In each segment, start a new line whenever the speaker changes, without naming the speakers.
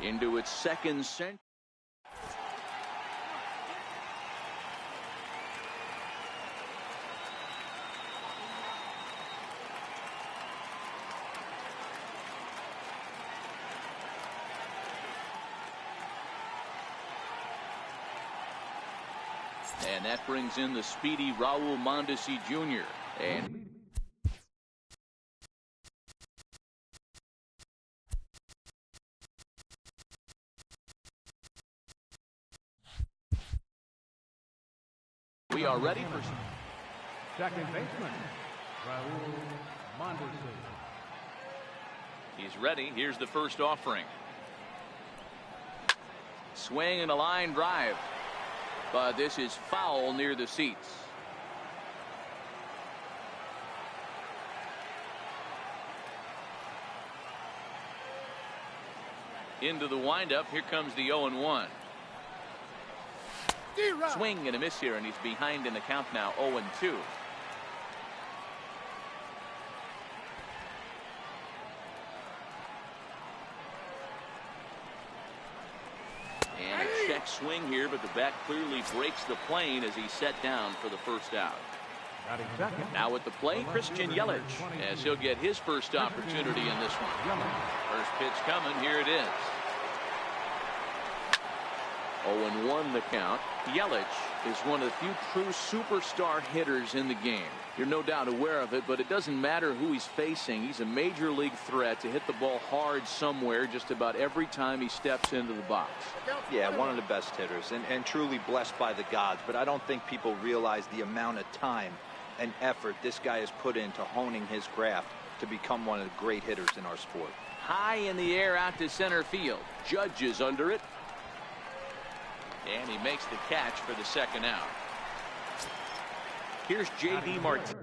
Into its second century. And that brings in the speedy Raul Mondesi Jr. And we are ready for
second baseman, Raul Mondesi.
He's ready. Here's the first offering. Swing and a line drive. But this is foul near the seats. Into the windup. Here comes the 0-1. Swing and a miss here, and he's behind in the count now, 0-2. And a check swing here, but the bat clearly breaks the plane as he's set down for the first out. Now at the plate, Christian Yelich, as he'll get his first opportunity in this one. First pitch coming. Here it is. 0-1 the count. Yelich is one of the few true superstar hitters in the game. You're no doubt aware of it, but it doesn't matter who he's facing. He's a major league threat to hit the ball hard somewhere just about every time he steps into the box.
Yeah, one of the best hitters and truly blessed by the gods, but I don't think people realize the amount of time and effort this guy has put into honing his craft to become one of the great hitters in our sport.
High in the air out to center field. Judge is under it. And he makes the catch for the second out. Here's J.D. Martinez.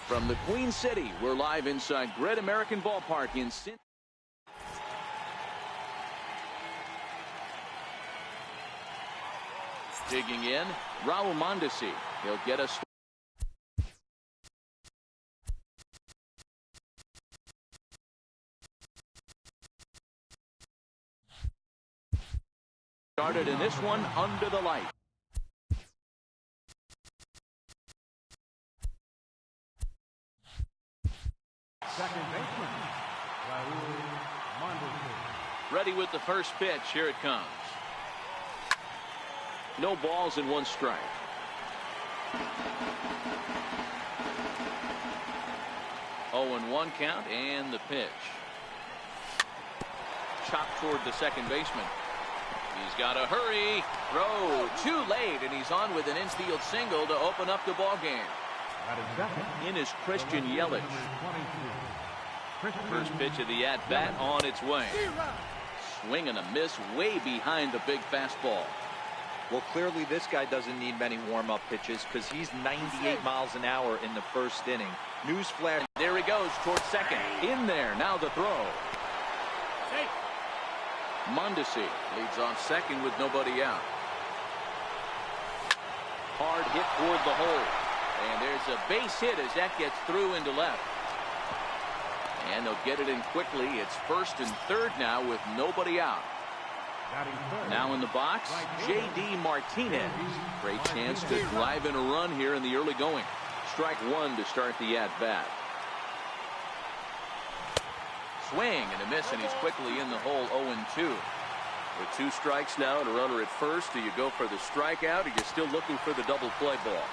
From the Queen City, we're live inside Great American Ballpark in Cincinnati. Digging in, Raul Mondesi. He'll get us started in this one under the light.
Second baseman, Raul Mondesi.
Ready with the first pitch. Here it comes. No balls and one strike. 0-1 count, and the pitch. Chopped toward the second baseman. He's got to hurry. Throw too late, and he's on with an infield single to open up the ball game. In is Christian Yelich. First pitch of the at-bat on its way. Swing and a miss way behind the big fastball.
Well, clearly this guy doesn't need many warm-up pitches because he's 98 miles an hour in the first inning. Newsflash.
There he goes towards second. In there. Now the throw. Mondesi leads off second with nobody out. Hard hit toward the hole. And there's a base hit as that gets through into left. And they'll get it in quickly. It's first and third now with nobody out. Now in the box, J.D. Martinez. Great chance to drive in a run here in the early going. Strike one to start the at-bat. Swing and a miss, and he's quickly in the hole. 0-2. With 2 strikes now and a runner at first, do you go for the strikeout, or you're still looking for the double play ball?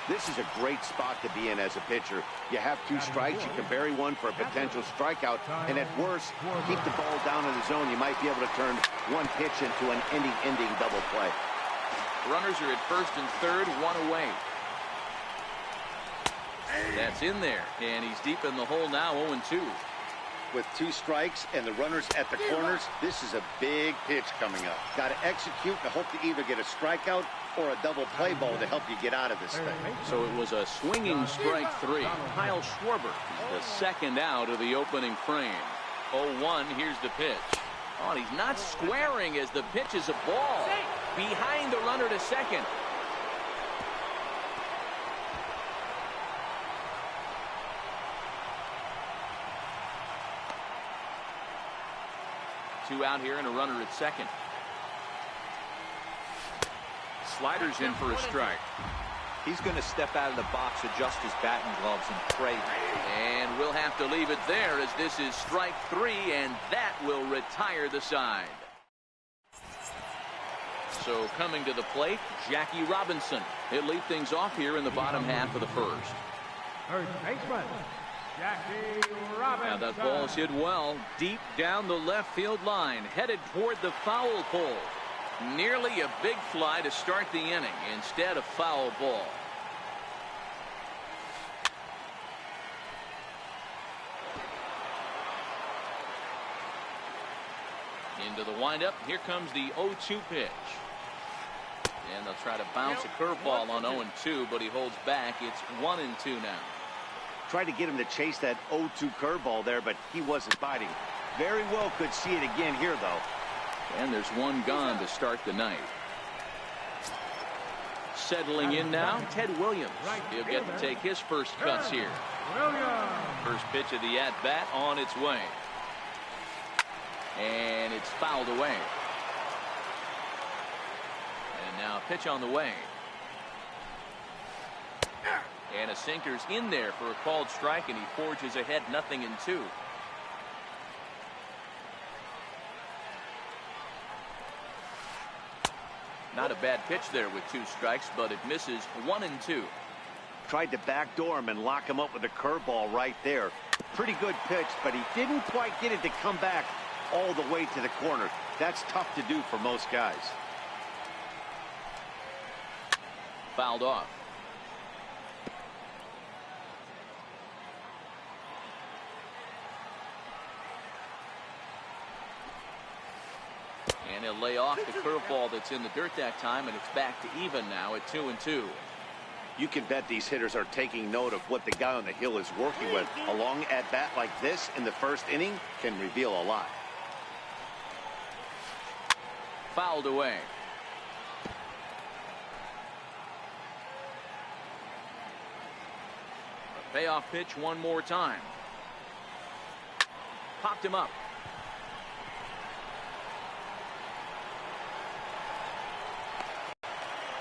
This is a great spot to be in as a pitcher. You have 2 strikes, you can bury one for a potential strikeout, and at worst, keep the ball down in the zone. You might be able to turn one pitch into an ending double play.
Runners are at first and third, 1 away. That's in there, and he's deep in the hole now. 0-2.
With 2 strikes and the runners at the corners, this is a big pitch coming up. Got to execute and hope to either get a strikeout or a double play ball to help you get out of this thing.
So it was a swinging strike 3. Kyle Schwarber, the second out of the opening frame. 0-1. Here's the pitch. Oh, and he's not squaring as the pitch is a ball behind the runner to second. Two out here and a runner at second. Sliders in for a strike.
He's going to step out of the box, adjust his batting gloves, and pray.
And we'll have to leave it there as this is strike 3, and that will retire the side. So coming to the plate, Jackie Robinson. He'll lead things off here in the bottom half of the first.
First baseman, Jackie Robinson.
Now that ball's hit well, deep down the left field line, headed toward the foul pole. Nearly a big fly to start the inning. Instead, a foul ball. Into the windup. Here comes the 0-2 pitch. And they'll try to bounce a curveball on 0-2, but he holds back. It's 1-2 now.
Tried to get him to chase that 0-2 curveball there, but he wasn't biting. Very well could see it again here, though.
And there's one gone to start the night. Settling in now, Ted Williams. He'll get to take his first cuts here. First pitch of the at-bat on its way. And it's fouled away. And now a pitch on the way. And a sinker's in there for a called strike, and he forges ahead 0-2. Not a bad pitch there with 2 strikes, but it misses. 1-2.
Tried to backdoor him and lock him up with a curveball right there. Pretty good pitch, but he didn't quite get it to come back all the way to the corner. That's tough to do for most guys.
Fouled off. And he'll lay off the curveball that's in the dirt that time, and it's back to even now at 2-2.
You can bet these hitters are taking note of what the guy on the hill is working with. A long at-bat like this in the first inning can reveal a lot.
Fouled away. A payoff pitch one more time. Popped him up.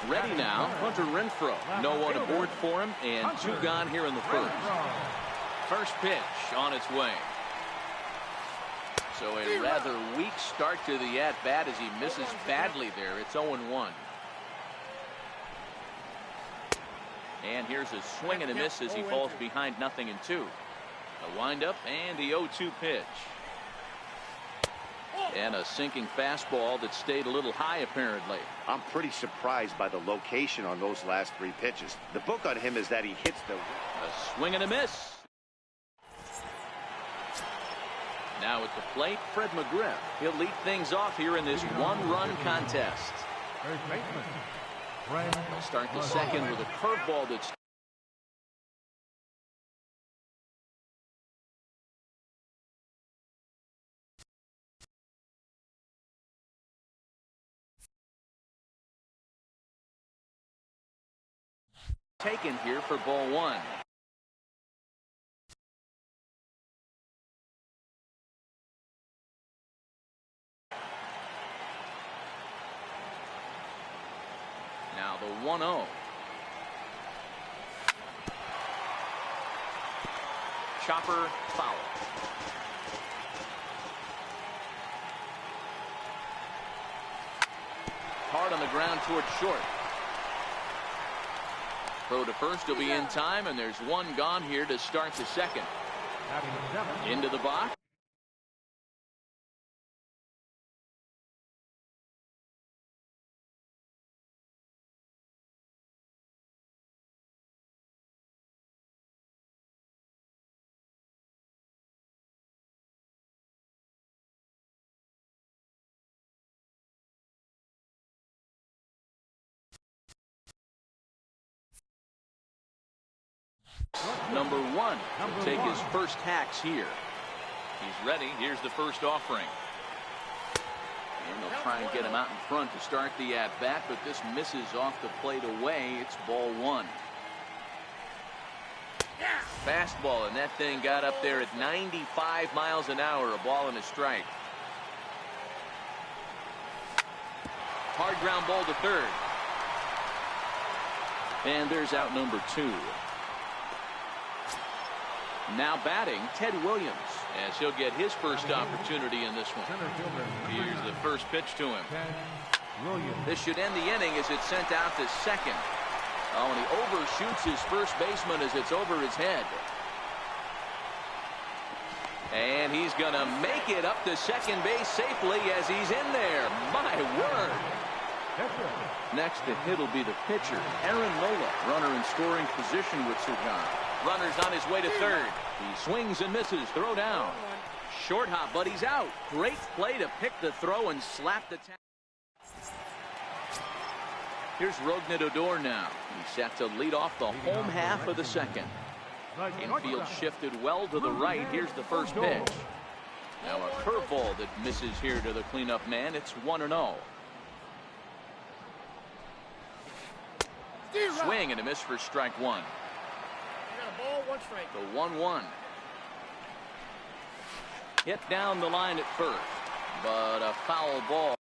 Ready now, Hunter Renfroe. No one aboard for him, and 2 gone here in the first. First pitch on its way. So a rather weak start to the at-bat as he misses badly there. It's 0-1. And here's a swing and a miss as he falls behind 0-2. The windup and the 0-2 pitch. And a sinking fastball that stayed a little high apparently.
I'm pretty surprised by the location on those last 3 pitches. The book on him is that he hits the...
A swing and a miss. Now at the plate, Fred McGriff. He'll lead things off here in this one-run contest.
First baseman,
He'll start the second with a curveball that's taken here for ball 1. Now the 1-0. Chopper foul. Hard on the ground towards short. Throw to first will be in time, and there's one gone here to start the second. Into the box. Number 1 will take his first hacks here. He's ready. Here's the first offering. And they'll try and get him out in front to start the at-bat, but this misses off the plate away. It's ball 1. Fastball, and that thing got up there at 95 miles an hour, a ball and a strike. Hard ground ball to third. And there's out number 2. Now batting, Ted Williams, as he'll get his first opportunity in this one. Here's the first pitch to him. This should end the inning as it's sent out to second. Oh, and he overshoots his first baseman as it's over his head. And he's going to make it up to second base safely as he's in there. My word. Next to hit will be the pitcher, Aaron Nola, runner in scoring position with Sir John. Runner's on his way to third. He swings and misses. Throw down. Short hop, but he's out. Great play to pick the throw and slap the tap. Here's Rougned Odor now. He's set to lead off the home half of the second. Infield shifted well to the right. Here's the first pitch. Now a curveball that misses here to the cleanup man. It's 1-0. Swing and a miss for strike 1. The 1-1. Hit down the line at first, but a foul ball.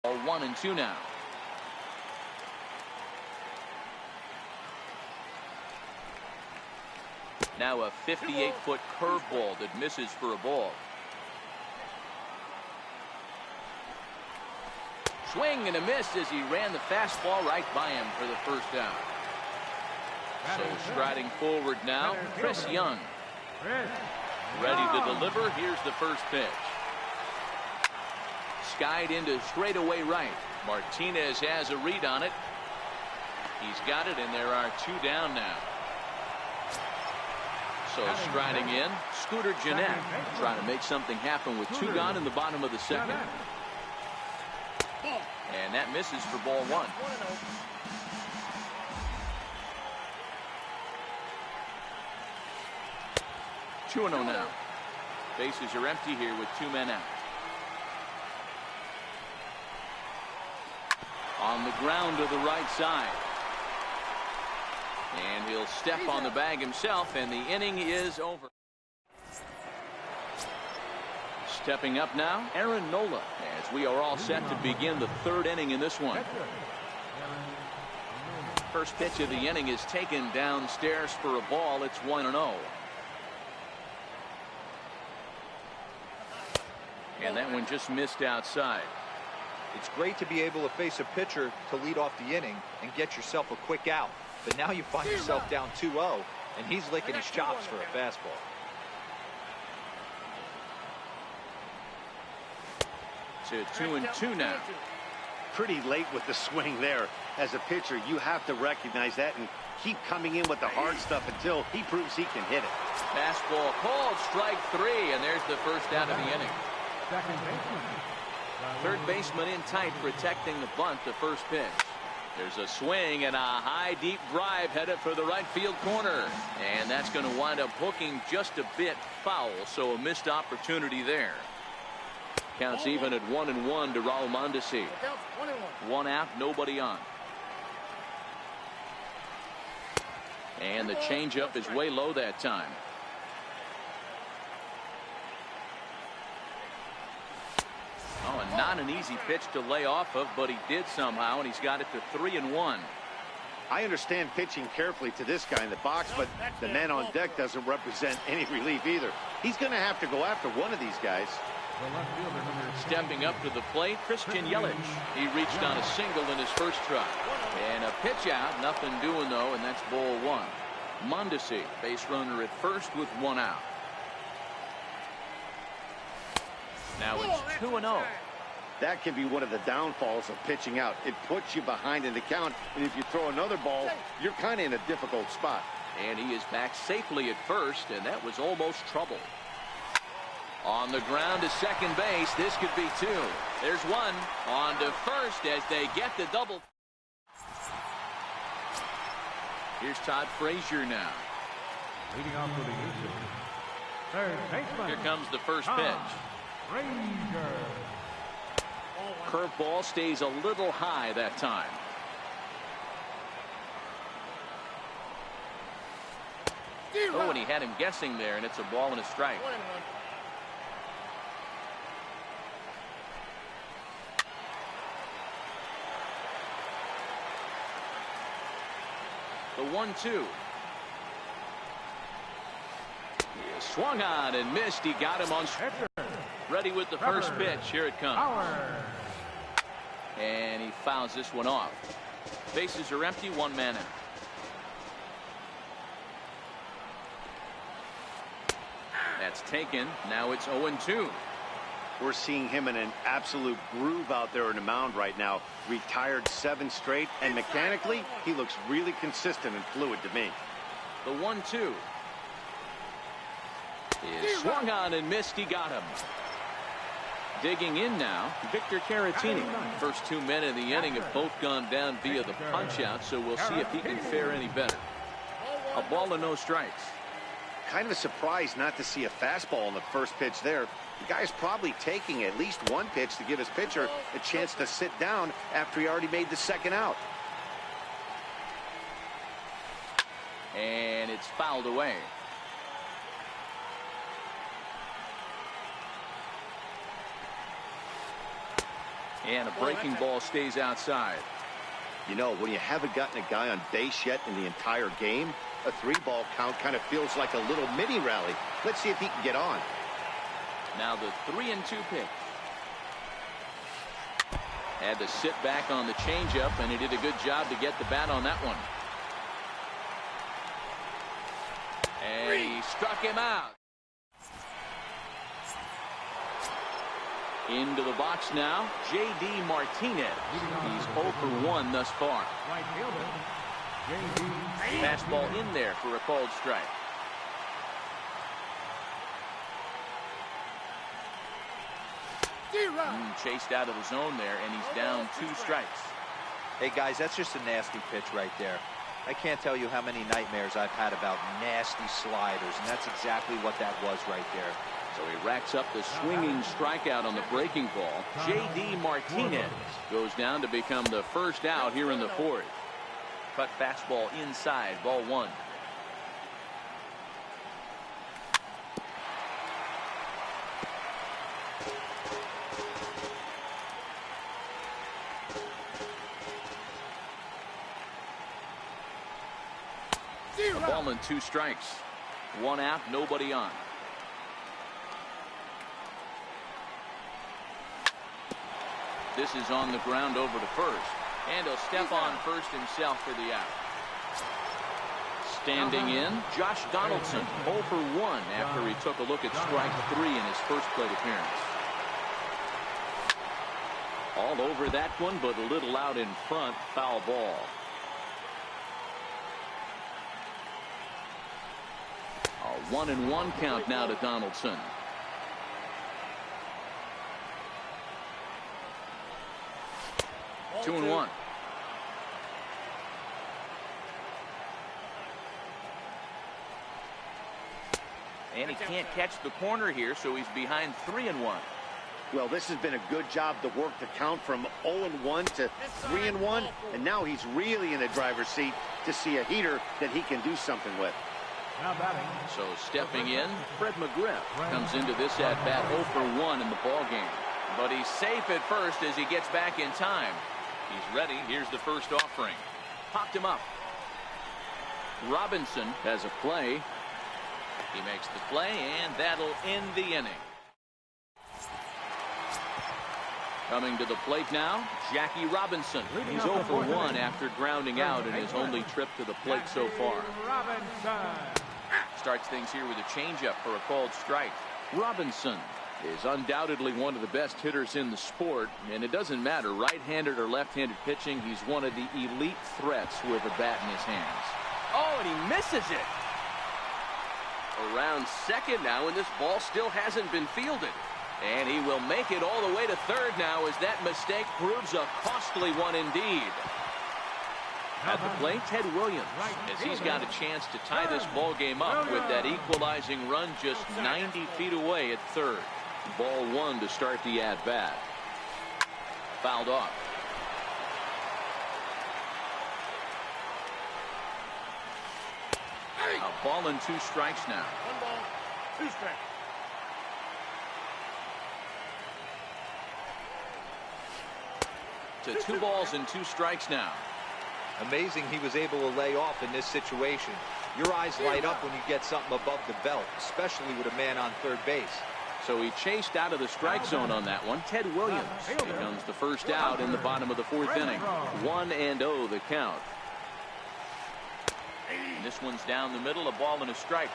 A 1-2 now. Now a 58-foot curveball that misses for a ball. Swing and a miss as he ran the fastball right by him for the first down. So striding forward now, Chris Young. Ready to deliver. Here's the first pitch. Skied into straightaway right. Martinez has a read on it. He's got it, and there are 2 down now. So striding in, Scooter Gennett trying to make something happen with 2 gone in the bottom of the second. And that misses for ball 1. Two 2-0 now. Bases are empty here with 2 men out. On the ground to the right side. And he'll step on the bag himself, and the inning is over. Stepping up now, Aaron Nola, as we are all set to begin the 3rd inning in this one. First pitch of the inning is taken downstairs for a ball. It's 1-0. And that one just missed outside.
It's great to be able to face a pitcher to lead off the inning and get yourself a quick out. But now you find yourself down 2-0, and he's licking his chops for a fastball.
To 2-2 now.
Pretty late with the swing there. As a pitcher, you have to recognize that and keep coming in with the hard stuff until he proves he can hit it.
Fastball called, strike 3, and there's the first out of the inning.
Second baseman.
Third baseman in tight, protecting the bunt, the first pitch. There's a swing and a high, deep drive headed for the right field corner. And that's going to wind up hooking just a bit foul, so a missed opportunity there. Counts even at 1-1 to Raul Mondesi. One out, nobody on. And the changeup is way low that time. Oh, and not an easy pitch to lay off of, but he did somehow, and he's got it to 3-1.
I understand pitching carefully to this guy in the box, but the man on deck doesn't represent any relief either. He's going to have to go after one of these guys.
Stepping up to the plate, Christian Yelich. He reached on a single in his first try. And a pitch out, nothing doing though, and that's ball 1. Mondesi, base runner at first with 1 out. Now it's 2-0.
That can be one of the downfalls of pitching out. It puts you behind in the count, and if you throw another ball, you're kind of in a difficult spot.
And he is back safely at first, and that was almost trouble. On the ground to second base, this could be 2. There's 1 on to first as they get the double. Here's Todd Frazier now.
Leading off for the infield. Third baseman.
Here comes the first pitch.
Frazier.
Curveball stays a little high that time. Oh, and he had him guessing there, and it's a ball and a strike. The 1-2. He swung on and missed. He got him on. Ready with the first pitch. Here it comes. And he fouls this one off. Bases are empty. 1 man out. That's taken. Now it's 0-2.
We're seeing him in an absolute groove out there in the mound right now. Retired 7 straight, and mechanically, he looks really consistent and fluid to me.
The 1-2. Is swung on and missed. He got him. Digging in now, Victor Caratini. First 2 men in the inning have both gone down via the punch-out, so we'll see if he can fare any better. A ball and no strikes.
Kind of a surprise not to see a fastball on the first pitch there. The guy's probably taking at least 1 pitch to give his pitcher a chance to sit down after he already made the second out.
And it's fouled away. And a breaking ball stays outside.
You know, when you haven't gotten a guy on base yet in the entire game, a 3-ball count kind of feels like a little mini rally. Let's see if he can get on.
Now the 3-2 pitch. Had to sit back on the changeup, and he did a good job to get the bat on that one. And he struck him out. Into the box now, J.D. Martinez. He's 0 for 1 thus far.
Right fielder. J.D.
Fastball in there for a called strike. Chased out of the zone there, and he's down 2 strikes.
Hey, guys, that's just a nasty pitch right there. I can't tell you how many nightmares I've had about nasty sliders, and that's exactly what that was right there.
So he racks up the swinging strikeout on the breaking ball. J.D. Martinez goes down to become the first out here in the 4th. Cut fastball inside, ball 1. A ball and 2 strikes. 1 out, nobody on. This is on the ground over to first. And he'll step on first himself for the out. Standing in, Josh Donaldson, 0 for 1 after he took a look at strike 3 in his first plate appearance. All over that one, but a little out in front, foul ball. A 1-1 count now to Donaldson. Two and one. And he can't catch the corner here, so he's behind 3-1.
Well, this has been a good job to work the count from 0-1 to 3-1, and now he's really in the driver's seat to see a heater that he can do something with.
Now batting.
So stepping in, Fred McGriff comes into this at-bat 0 for 1 in the ballgame. But he's safe at first as he gets back in time. He's ready. Here's the first offering. Popped him up. Robinson has a play. He makes the play, and that'll end the inning. Coming to the plate now, Jackie Robinson. He's 0 for 1 after grounding out in his only trip to the plate so far. Starts things here with a changeup for a called strike. Robinson is undoubtedly one of the best hitters in the sport, and it doesn't matter right-handed or left-handed pitching. He's one of the elite threats with a bat in his hands. Oh, and he misses it. Around second now, and this ball still hasn't been fielded. And he will make it all the way to third now as that mistake proves a costly one indeed. At the plate, Ted Williams, as he's got a chance to tie this ball game up with that equalizing run just 90 feet away at third. Ball one to start the at-bat. Fouled off. A ball and 2 strikes now.
1 ball, 2 strikes.
To 2 balls and 2 strikes now.
Amazing he was able to lay off in this situation. Your eyes light up when you get something above the belt, especially with a man on third base.
So he chased out of the strike zone on that one. Ted Williams becomes the first out in the bottom of the 4th inning. 1-0 the count. And this one's down the middle, a ball and a strike.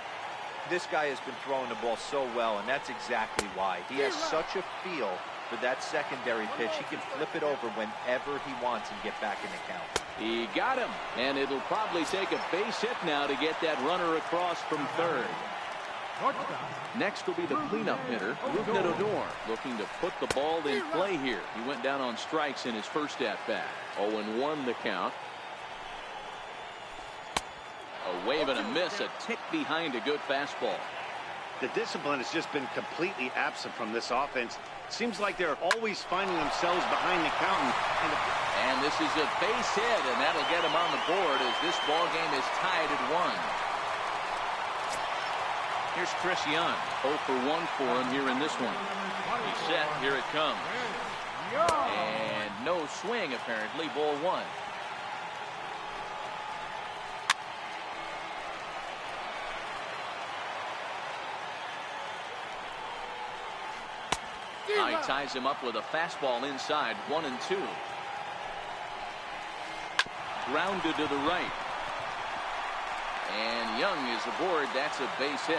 This guy has been throwing the ball so well, and that's exactly why. He has such a feel for that secondary pitch. He can flip it over whenever he wants and get back in the count.
He got him, and it'll probably take a base hit now to get that runner across from third. Next will be the cleanup hitter, Rougned Odor, looking to put the ball in play here. He went down on strikes in his first at-bat. 0-1 the count. A wave and a miss, a tick behind a good fastball.
The discipline has just been completely absent from this offense. Seems like they're always finding themselves behind the count.
And this is a base hit, and that'll get him on the board as this ball game is tied at 1. Here's Chris Young. 0 for 1 for him here in this one. He's set. Here it comes. And no swing, apparently. Ball 1. He ties him up with a fastball inside. 1-2. Grounded to the right. And Young is aboard. That's a base hit.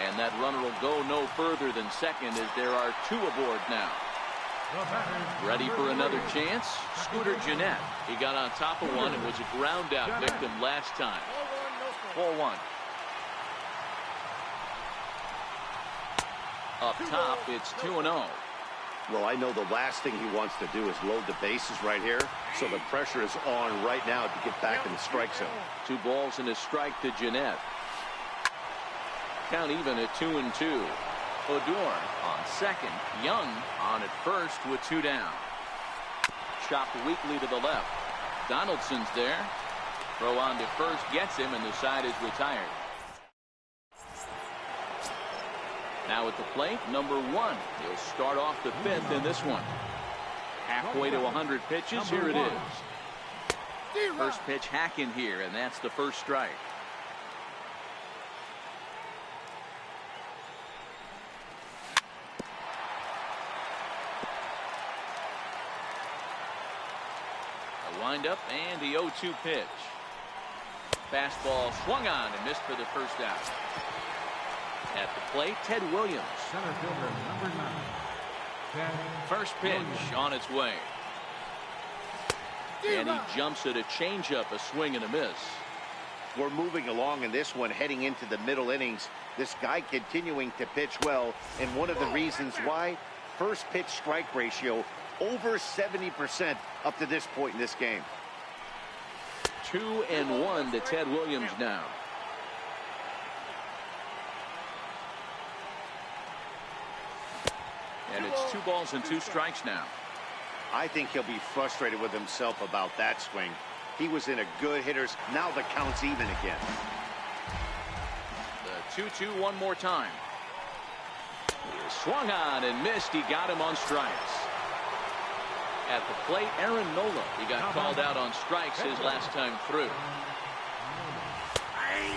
And that runner will go no further than second as there are 2 aboard now. Ready for another chance? Scooter Gennett. He got on top of one and was a ground out victim last time. Ball 1. Up top, it's 2-0.
Well, I know the last thing he wants to do is load the bases right here, so the pressure is on right now to get back in the strike zone.
2 balls and a strike to Gennett. Count even at 2-2. Odor on second. Young on at first with 2 down. Chopped weakly to the left. Donaldson's there. Throw on to first gets him, and the side is retired. Now at the plate, number 1. He'll start off the 5th in this one. Halfway to 100 pitches. Here it is. First pitch hack in here, and that's the first strike. changeup and the 0-2 pitch. Fastball swung on and missed for the first out. At the plate, Ted Williams.
Center fielder number 9.
First pitch on its way. And he jumps at a changeup, a swing and a miss.
We're moving along in this one, heading into the middle innings. This guy continuing to pitch well, and one of the reasons why, first pitch strike ratio over 70% up to this point in this game.
2-1 to Ted Williams now. And it's 2 balls and 2 strikes now.
I think he'll be frustrated with himself about that swing. He was in a good hitters. Now the count's even again.
The 2-2 one more time. He swung on and missed. He got him on strikes. At the plate, Aaron Nola. He got called out on strikes his last time through.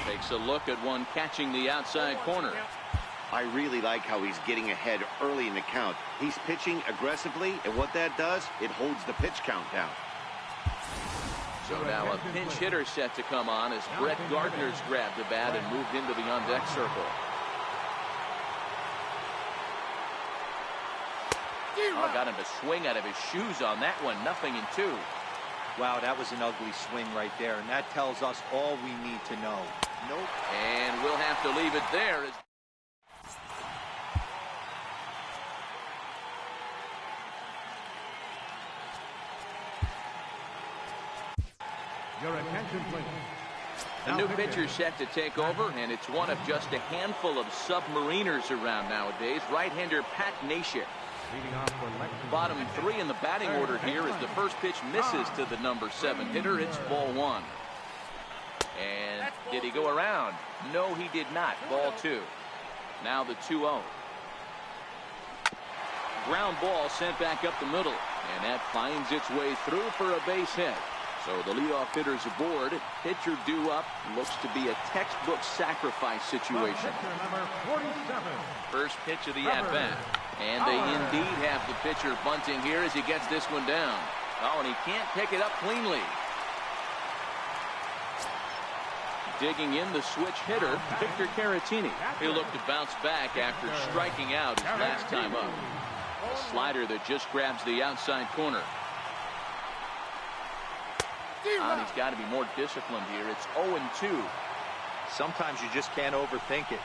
Takes a look at one catching the outside corner.
I really like how he's getting ahead early in the count. He's pitching aggressively, and what that does, it holds the pitch count down.
So now a pinch hitter set to come on as Brett Gardner's grabbed the bat and moved into the on-deck circle. Oh, got him to swing out of his shoes on that one. 0-2.
Wow, that was an ugly swing right there, and that tells us all we need to know. Nope.
And we'll have to leave it there.
Your attention, please.
A new pitcher set to take over, and it's one of just a handful of submariners around nowadays. Right-hander Pat Nashik. Bottom 3 in the batting order here as the first pitch misses to the number 7 hitter. It's ball 1. And did he go around? No, he did not. Ball 2. Now the 2-0. Ground ball sent back up the middle, and that finds its way through for a base hit. So the leadoff hitter's aboard. Pitcher due up. Looks to be a textbook sacrifice situation. First pitch of the at-bat. And they indeed have the pitcher bunting here as he gets this one down. Oh, and he can't pick it up cleanly. Digging in the switch hitter, Victor Caratini. He'll look to bounce back after striking out his last time up. A slider that just grabs the outside corner. And he's got to be more disciplined here. It's 0-2.
Sometimes you just can't overthink it.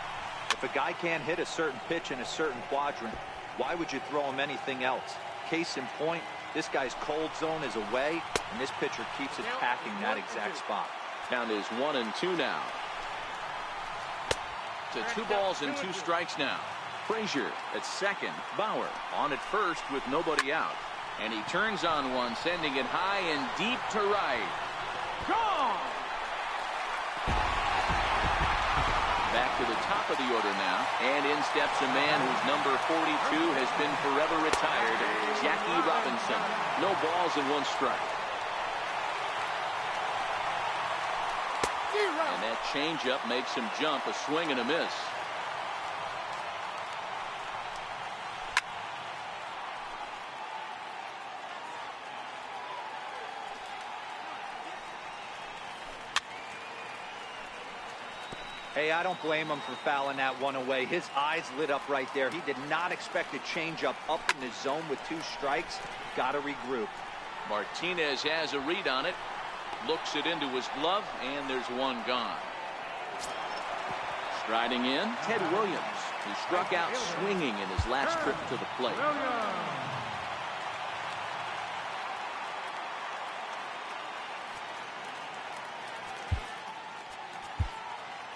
If a guy can't hit a certain pitch in a certain quadrant, why would you throw him anything else? Case in point, this guy's cold zone is away, and this pitcher keeps attacking that exact spot.
Count is 1-2 now. To 2 balls and 2 strikes now. Frazier at second. Bauer on at first with nobody out. And he turns on one, sending it high and deep to right. Gone! Back to the top of the order now. And in steps a man whose number 42 has been forever retired, Jackie Robinson. No balls and 1 strike. And that changeup makes him jump, a swing and a miss.
Hey, I don't blame him for fouling that one away. His eyes lit up right there. He did not expect a changeup up in the zone with 2 strikes. Got to regroup.
Martinez has a read on it. Looks it into his glove, and there's 1 gone. Striding in, Ted Williams, who struck out swinging in his last trip to the plate.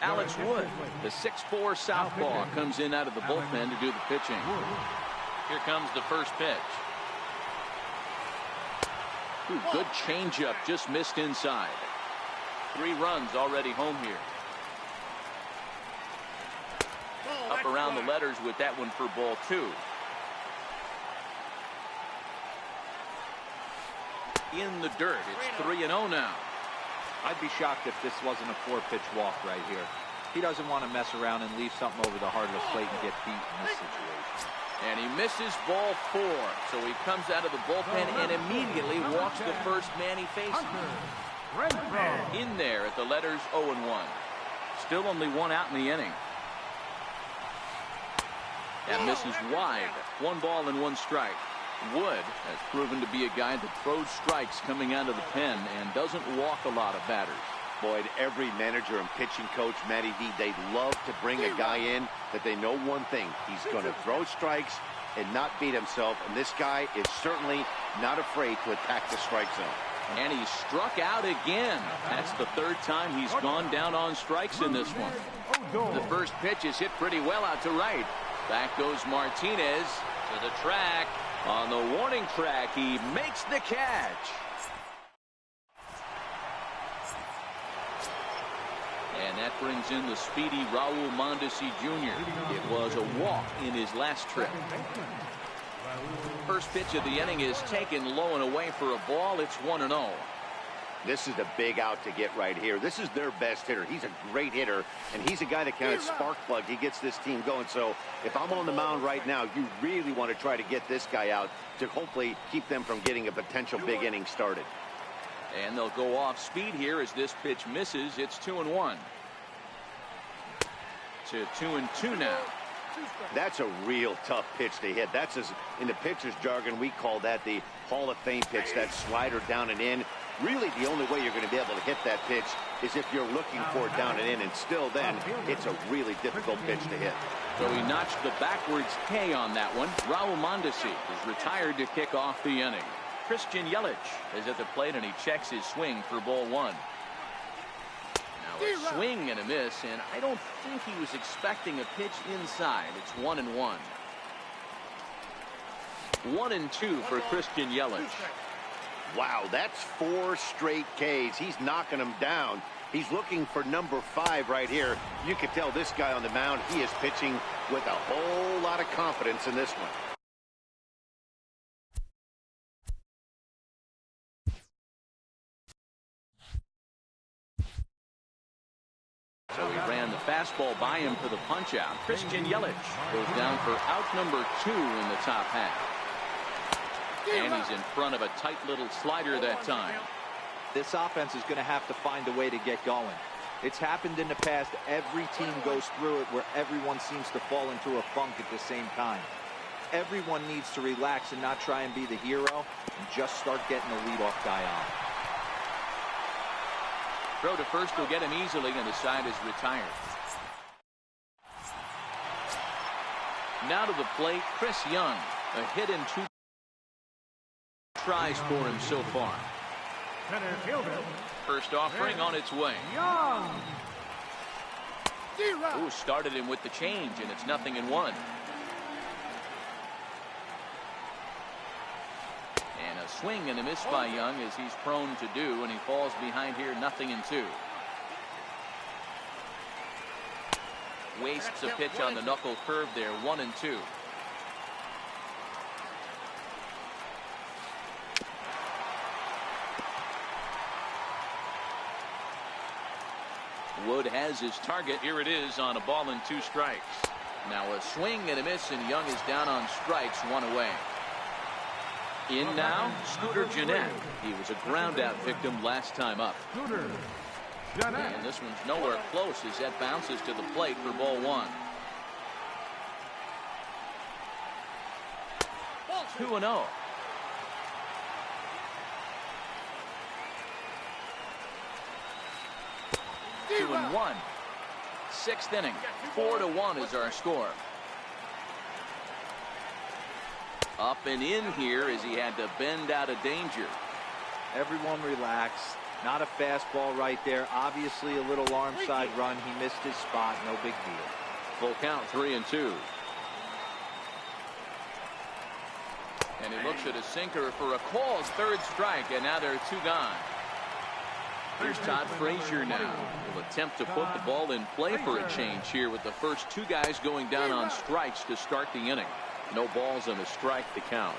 Alex Wood, the 6'4" southpaw, comes in out of the bullpen to do the pitching. Here comes the first pitch. Ooh, good changeup, just missed inside. 3 runs already home here. Up around the letters with that one for ball 2. In the dirt, it's 3-0 now.
I'd be shocked if this wasn't a 4-pitch walk right here. He doesn't want to mess around and leave something over the heart of the plate and get beat in this situation.
And he misses ball 4. So he comes out of the bullpen and immediately walks the first man he faces. In there at the letters 0-1. Still only one out in the inning. That misses wide. 1 ball and 1 strike. Wood has proven to be a guy that throws strikes coming out of the pen and doesn't walk a lot of batters.
Boyd, every manager and pitching coach, Matty V, they love to bring a guy in that they know one thing. He's going to throw strikes and not beat himself. And this guy is certainly not afraid to attack the strike zone.
And he struck out again. That's the 3rd time he's gone down on strikes in this one. The first pitch is hit pretty well out to right. Back goes Martinez to the track. On the warning track, he makes the catch. And that brings in the speedy Raul Mondesi Jr. It was a walk in his last trip. First pitch of the inning is taken low and away for a ball. It's 1-0.
This is a big out to get right here. This is their best hitter. He's a great hitter, and he's a guy that kind of spark plug. He gets this team going. So if I'm on the mound right now, you really want to try to get this guy out to hopefully keep them from getting a potential big inning started.
And they'll go off speed here as this pitch misses. It's 2-1. To 2-2 now.
That's a real tough pitch to hit. That's, as in the pitcher's jargon, we call that the Hall of Fame pitch, that slider down and in. Really, the only way you're going to be able to hit that pitch is if you're looking for it down and in, and still then, it's a really difficult pitch to hit.
So he notched the backwards K on that one. Raul Mondesi is retired to kick off the inning. Christian Yelich is at the plate, and he checks his swing for ball 1. Now a swing and a miss, and I don't think he was expecting a pitch inside. It's 1-1. 1-2 for Christian Yelich.
Wow, that's 4 straight Ks. He's knocking them down. He's looking for number 5 right here. You can tell this guy on the mound, he is pitching with a whole lot of confidence in this one.
So he ran the fastball by him for the punch-out. Christian Yelich goes down for out number 2 in the top half. And he's in front of a tight little slider that time.
This offense is going to have to find a way to get going. It's happened in the past. Every team goes through it where everyone seems to fall into a funk at the same time. Everyone needs to relax and not try and be the hero and just start getting the leadoff guy on.
Throw to first will get him easily, and the side is retired. Now to the plate, Chris Young. A hit in 2 tries for him so far. First offering on its way. Ooh, started him with the change, and it's 0-1. And a swing and a miss by Young, as he's prone to do, and he falls behind here 0-2. Wastes a pitch on the knuckle curve there. 1-2. Wood has his target. Here it is on a ball and 2 strikes. Now a swing and a miss, and Young is down on strikes, 1 away. In now, Scooter Gennett. He was a ground out victim last time up. And this one's nowhere close as that bounces to the plate for ball 1. 2-0. Two and 1. 6th inning. 4-1 is our score. Up and in here as he had to bend out of danger.
Everyone relax. Not a fastball right there. Obviously a little arm side run. He missed his spot. No big deal.
Full count, 3-2. And he looks at a sinker for a call. 3rd strike, and now there are 2 gone. Here's Todd Frazier now. Will attempt to put the ball in play for a change here with the first 2 guys going down on strikes to start the inning. No balls and a strike to count.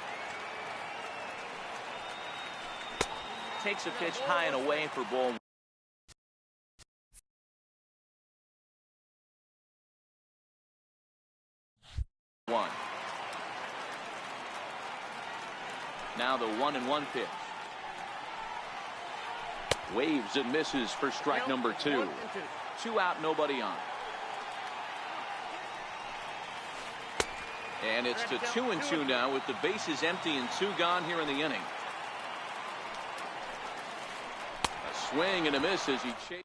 Takes a pitch high and away for ball 1. Now the 1-1 pitch. Waves and misses for strike number 2. 2 out, nobody on. And it's to 2-2 now with the bases empty and 2 gone here in the inning. A swing and a miss as he chases.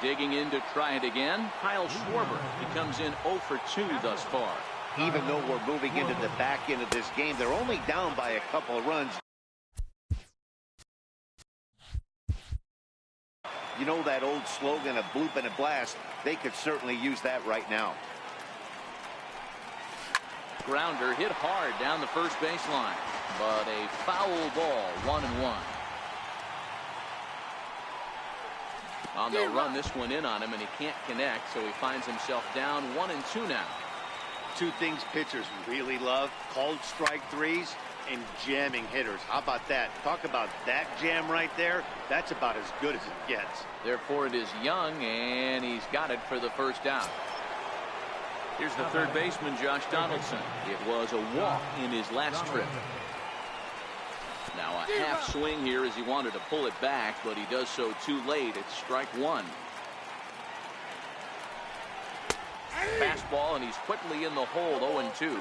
Digging in to try it again. Kyle Schwarber. He comes in 0 for 2 thus far.
Even though we're moving into the back end of this game, they're only down by a couple of runs. You know that old slogan, a bloop and a blast? They could certainly use that right now.
Grounder hit hard down the first baseline, but a foul ball, 1-1. On the run, this one in on him, and he can't connect, so he finds himself down 1-2 now.
Two things pitchers really love: called strike threes and jamming hitters. How about that? Talk about that jam right there. That's about as good as it gets.
Therefore, it is Young, and he's got it for the first out. Here's the third baseman, Josh Donaldson. It was a walk in his last trip. Now a half swing here as he wanted to pull it back, but he does so too late. It's strike 1. Fastball, and he's quickly in the hole, 0-2.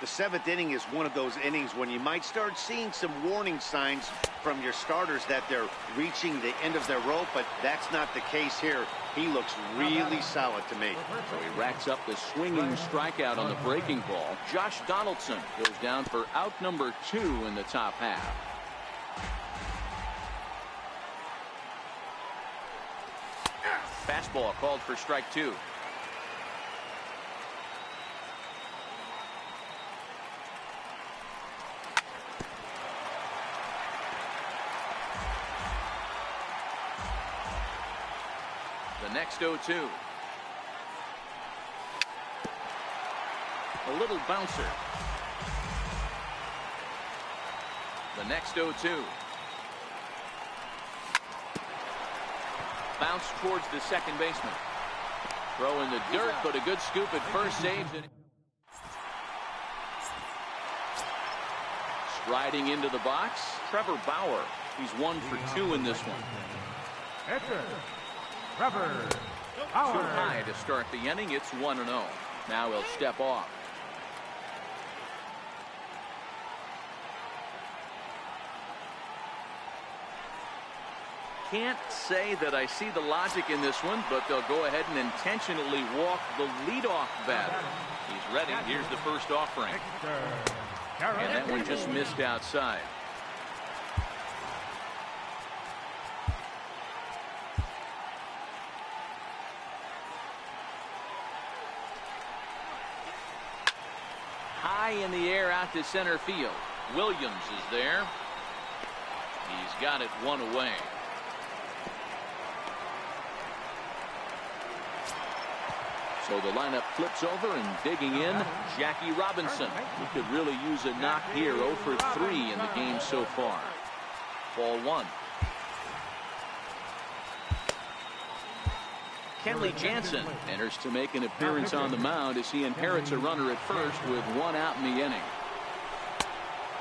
The 7th inning is one of those innings when you might start seeing some warning signs from your starters that they're reaching the end of their rope, but that's not the case here. He looks really solid to me.
So he racks up the swinging strikeout on the breaking ball. Josh Donaldson goes down for out number 2 in the top half. Fastball called for strike 2. The next 0-2. A little bouncer. The next 0-2. Bounce towards the second baseman. Throw in the dirt, but a good scoop at first saves it. Striding into the box, Trevor Bauer. He's 1 for 2 in this one.
Trevor
Too
Bauer.
high to start the inning. It's 1-0. Now he'll step off. Can't say that I see the logic in this one, but they'll go ahead and intentionally walk the leadoff batter. He's ready. Here's the first offering. And that one just missed outside. High in the air out to center field. Williams is there. He's got it 1 away. So the lineup flips over, and digging in, Jackie Robinson. He could really use a knock here. 0 for 3 in the game so far. Ball 1. Kenley Jansen enters to make an appearance on the mound as he inherits a runner at first with 1 out in the inning.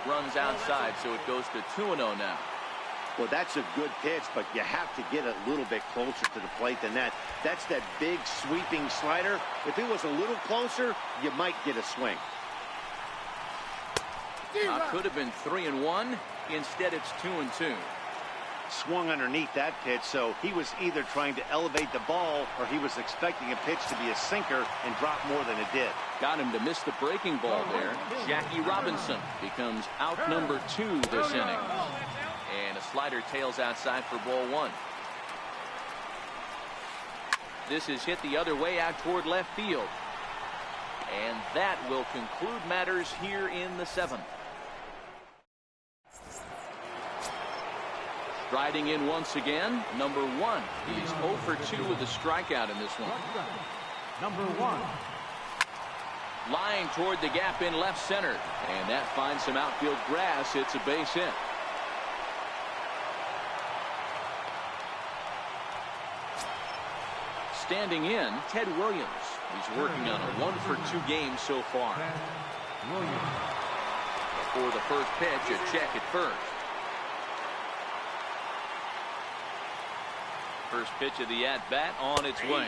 Runs outside, so it goes to 2-0 now.
Well, that's a good pitch, but you have to get a little bit closer to the plate than that. That's that big sweeping slider. If it was a little closer, you might get a swing.
Could have been 3-1. Instead, it's 2-2.
Swung underneath that pitch, so he was either trying to elevate the ball or he was expecting a pitch to be a sinker and drop more than it did.
Got him to miss the breaking ball there. Jackie Robinson becomes out number 2 this inning. And a slider tails outside for ball 1. This is hit the other way out toward left field. And that will conclude matters here in the 7th. Striding in once again, number 1. He's 0 for 2 with a strikeout in this one.
Number 1.
Lying toward the gap in left center. And that finds some outfield grass. It's a base hit. Standing in, Ted Williams. He's working on a 1-for-2 game so far. Before the first pitch, a check at first. First pitch of the at-bat on its way.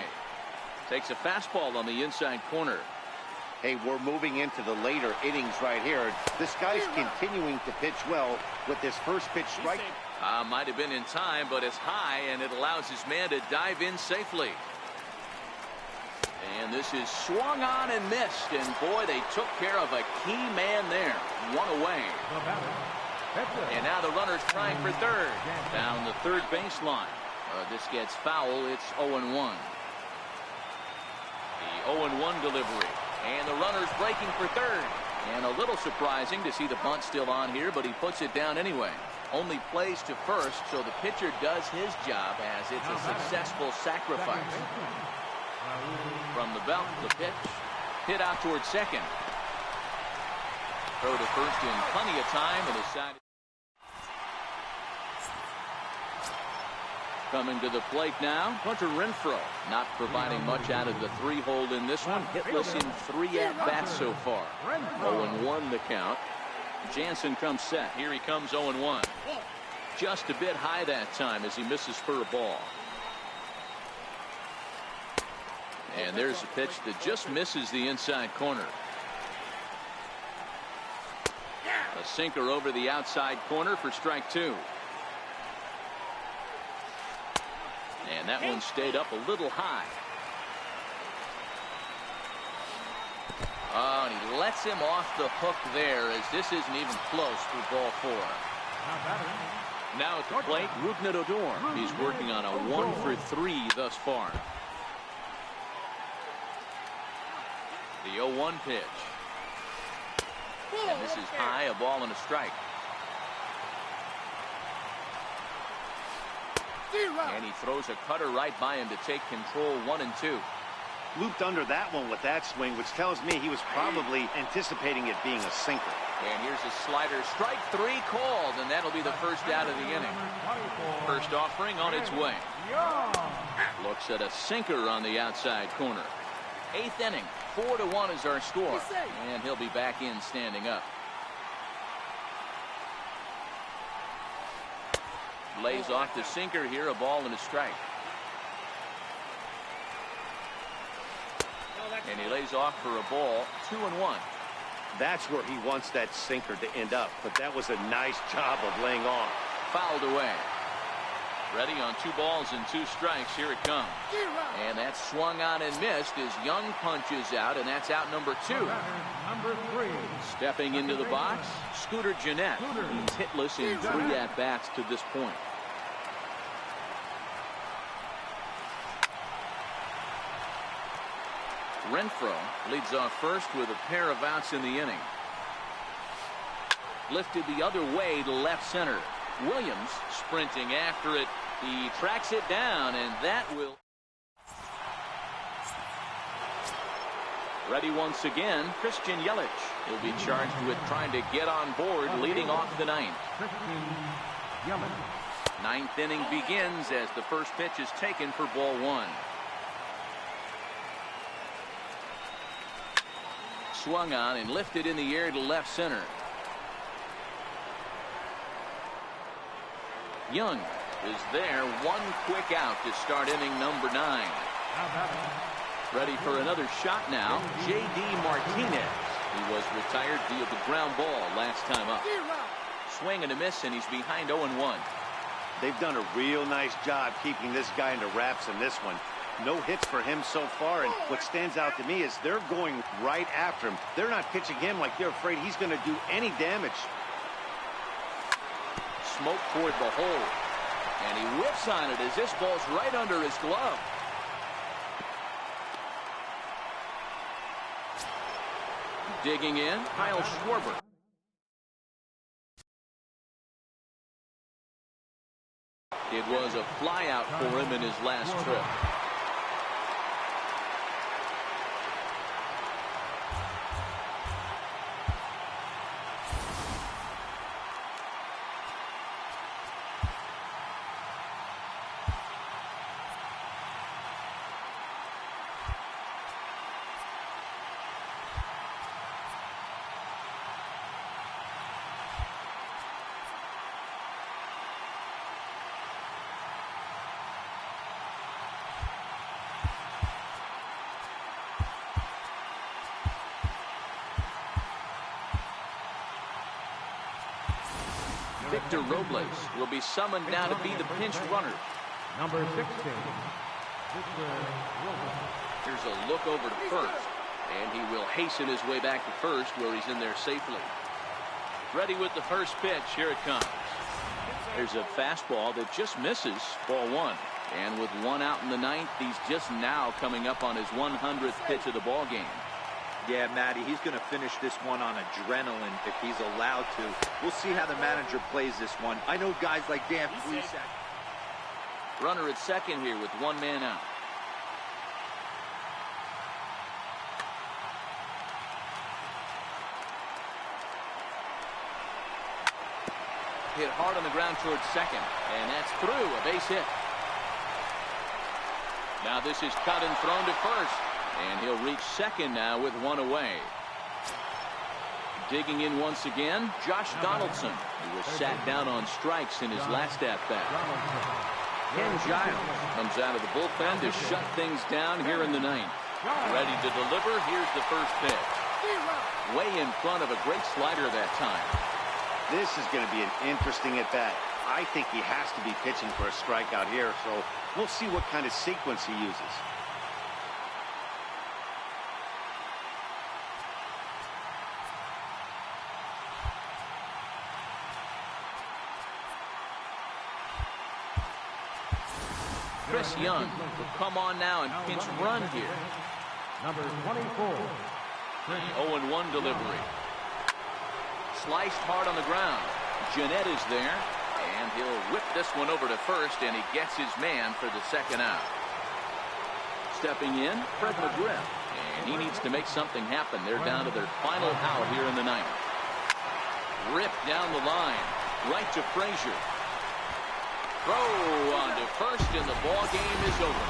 Takes a fastball on the inside corner.
Hey, we're moving into the later innings right here. This guy's continuing to pitch well with this first pitch strike.
Might have been in time, but it's high, and it allows his man to dive in safely. And this is swung on and missed, and boy, they took care of a key man there. One away. And now the runner's trying for third. Down the third baseline. This gets foul. It's 0-1. The 0-1 delivery. And the runner's breaking for third. And a little surprising to see the bunt still on here, but he puts it down anyway. Only plays to first, so the pitcher does his job as it's a successful sacrifice. From the belt, the pitch. Hit out towards second. Throw to first in plenty of time, and his side. Coming to the plate now, Hunter Renfroe. Not providing much out of the 3-hole in this one. Hitless in 3 at-bats so far. 0-1 the count. Jansen comes set. Here he comes 0-1. Just a bit high that time as he misses for a ball. And there's a pitch that just misses the inside corner. A sinker over the outside corner for strike 2. And that one stayed up a little high. Oh, and he lets him off the hook there as this isn't even close for ball 4. Now at the plate, Rougned Odor. He's working on a 1-for-3 thus far. The 0-1 pitch. And this is high, a ball and a strike. And he throws a cutter right by him to take control 1 and 2.
Looped under that one with that swing, which tells me he was probably anticipating it being a sinker.
And here's a slider. Strike 3 called, and that'll be the first out of the inning. First offering on its way. Looks at a sinker on the outside corner. 8th inning. 4-1 is our score. And he'll be back in standing up. Lays off the sinker here, a ball and a strike. And he lays off for a ball, 2-1.
That's where he wants that sinker to end up, but that was a nice job of laying off.
Fouled away. Ready on 2 balls and 2 strikes. Here it comes. And that's swung on and missed as Young punches out, and that's out number 2.
Number 3.
Stepping into the box, Scooter Gennett. He's hitless in 3 at-bats to this point. Renfroe leads off first with a pair of outs in the inning. Lifted the other way to left center. Williams sprinting after it. He tracks it down, and that will. Ready once again, Christian Yelich. He'll be charged with trying to get on board, leading off the 9th. 9th inning begins as the first pitch is taken for ball 1. Swung on and lifted in the air to left center. Young is there. 1 quick out to start inning number 9. Ready for another shot now. J.D. Martinez. He was retired via the ground ball last time up. Swing and a miss, and he's behind 0-1.
They've done a real nice job keeping this guy into wraps in this one. No hits for him so far, and what stands out to me is they're going right after him. They're not pitching him like they're afraid he's going to do any damage.
Smoke toward the hole, and he whips on it as this ball's right under his glove. Digging in, Kyle Schwarber. It was a flyout for him in his last trip. Victor Robles will be summoned now to be the pinch runner.
Number 16, Victor Robles.
Here's a look over to first, and he will hasten his way back to first, where he's in there safely. Ready with the first pitch. Here it comes. There's a fastball that just misses, ball one. And with one out in the ninth, he's just now coming up on his 100th pitch of the ball game.
Yeah, Matty, he's going to finish this one on adrenaline if he's allowed to. We'll see how the manager plays this one. I know guys like Dan Plesac.
Runner at second here with one man out. Hit hard on the ground towards second, and that's through, a base hit. Now this is cut and thrown to first, and he'll reach second now with one away. Digging in once again, Josh Donaldson, who was sat down on strikes in his last at-bat. Ken Giles comes out of the bullpen to shut things down here in the ninth. Ready to deliver. Here's the first pitch. Way in front of a great slider that time.
This is going to be an interesting at-bat. I think he has to be pitching for a strikeout here, so we'll see what kind of sequence he uses.
Chris Young will come on now and pinch run here.
Number 24.
0-1 delivery. Sliced hard on the ground. Jeanette is there, and he'll whip this one over to first, and he gets his man for the second out. Stepping in, Fred McGriff, and he needs to make something happen. They're down to their final out here in the ninth. Ripped down the line, right to Frazier. Throw on to first, and the ball game is over.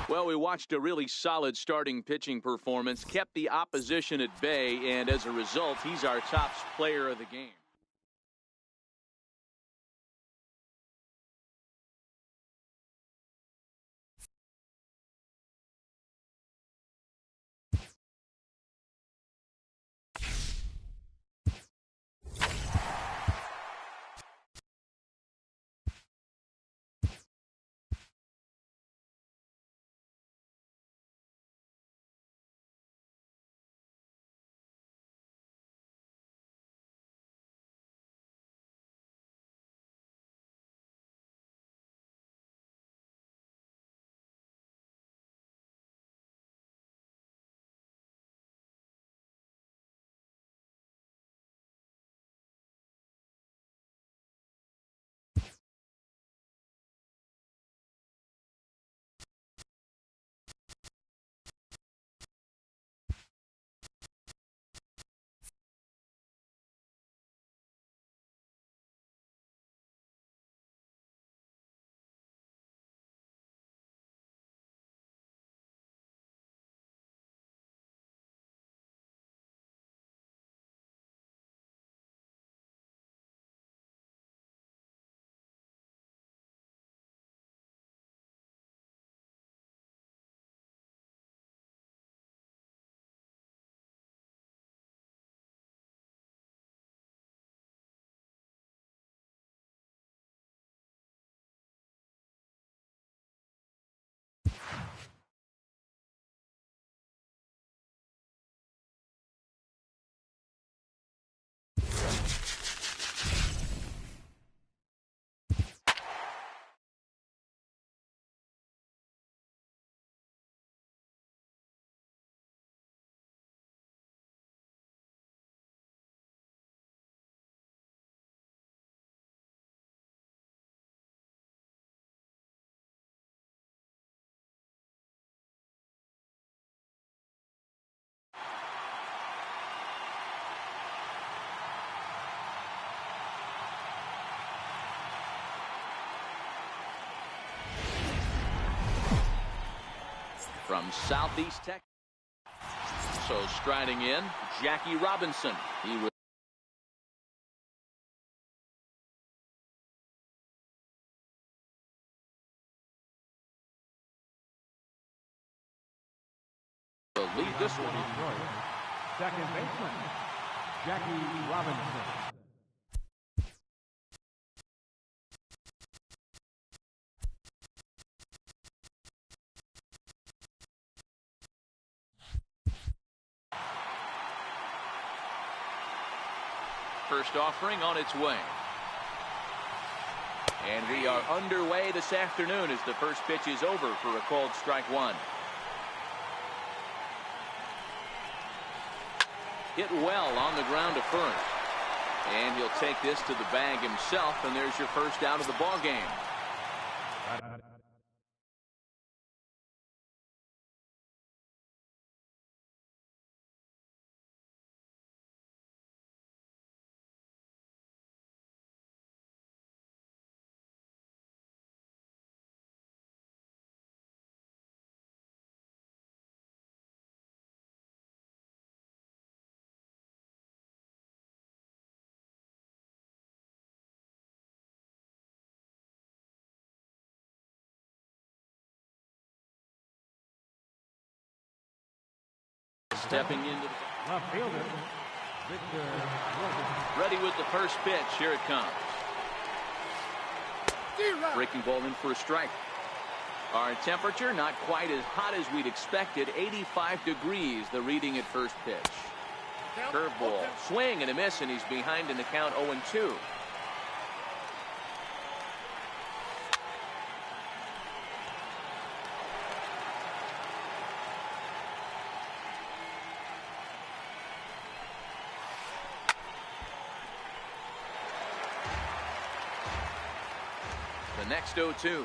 Well, we watched a really solid starting pitching performance, kept the opposition at bay, and as a result, he's our top player of the game. From Southeast Texas. So striding in, Jackie Robinson. He will lead this one.
Second baseman, Jackie Robinson.
First offering on its way. And we are underway this afternoon as the first pitch is over for a called strike one. Hit well on the ground to first. And he'll take this to the bag himself, and there's your first out of the ball game. Stepping into the
left fielder, Victor.
Ready with the first pitch. Here it comes. Breaking ball in for a strike. Our temperature not quite as hot as we'd expected. 85 degrees the reading at first pitch. Curveball, swing and a miss, and he's behind in the count 0-2. The next 0-2.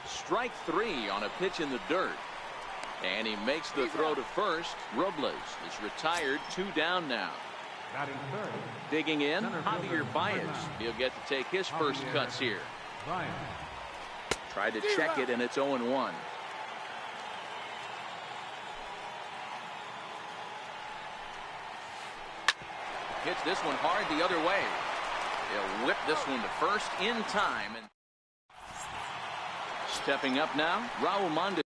Strike three on a pitch in the dirt. And he makes the throw to first. Robles is retired. 2 down now.
Batting third.
Digging in, Javier Baez. He'll get to take his first cuts here.
Bryant.
Tried to check it, and it's 0-1. Hits this one hard the other way. He'll whip this one to first in time. And stepping up now, Raul Mondesi.